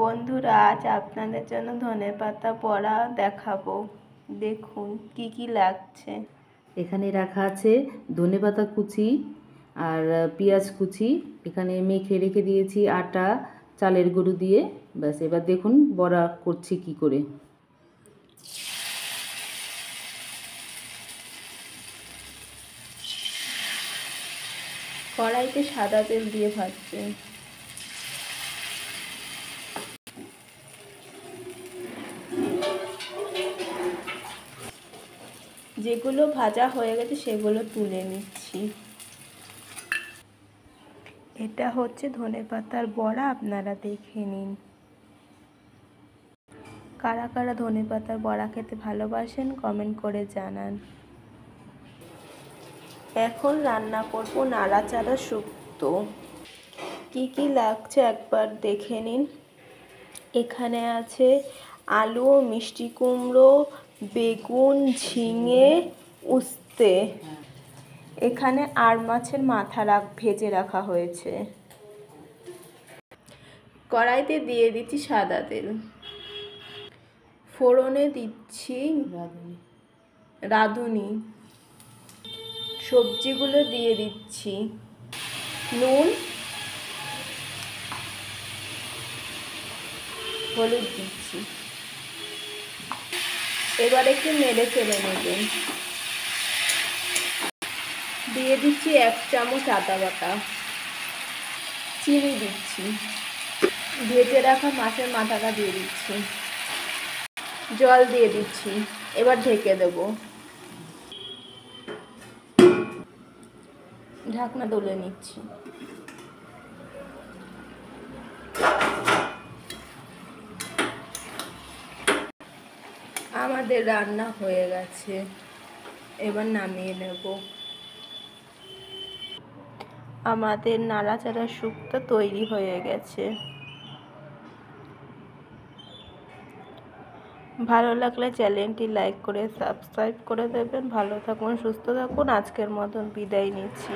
বন্ধুরা, আজ আপনাদের জন্য ধনেপাতা বড়া দেখাবো। দেখুন কি কি লাগছে। এখানে রাখা আছে ধনেপাতা কুচি আর পেঁয়াজ কুচি। এখানে মেখে রেখে দিয়েছি আটা চালের গুঁড়ো দিয়ে। ব্যাস, এবার দেখুন বড়া করছি কি করে। কড়াইতে সাদা তেল দিয়ে ভাজছে। যেগুলো ভাজা হয়ে গেছে সেগুলো তুলে নিচ্ছি। এটা হচ্ছে ধনেপাতার বড়া, আপনারা দেখে নিন। কারা কারা ধনেপাতার বড়া খেতে ভালোবাসেন কমেন্ট করে জানান। এখন রান্না করব নাড়াচাড়া শুক্তো। কি কি লাগছে একবার দেখে নিন। এখানে আছে আলু, মিষ্টি কুমড়ো, বেগুন, ঝিঙে, উস্তে। এখানে আর মাছের মাথা ভেজে রাখা হয়েছে। কড়াইতে দিয়ে দিচ্ছি সাদা তেল। ফোড়নে দিচ্ছি রাঁধুনি। সবজিগুলো দিয়ে দিচ্ছি। নুন, হলুদ দিচ্ছি। এবার একটু নেড়ে চেড়ে নেবেন। দিয়ে দিচ্ছি 1 চামচ আদা বাটা। চিনি দিচ্ছি। ভেজে রাখা মাছের মাথাটা দিয়ে দিচ্ছি। জল দিয়ে দিচ্ছি। এবার ঢেকে দেব। ঢাকনা তুলে নিচ্ছি। আমাদের রান্না হয়ে গেছে, এবার নামিয়ে নেব। আমাদের নাড়াচাড়া শুক্তো তৈরি হয়ে গেছে। ভালো লাগলে চ্যানেলটি লাইক করে সাবস্ক্রাইব করে দেবেন। ভালো থাকুন, সুস্থ থাকুন। আজকের মতন বিদায় নিচ্ছি।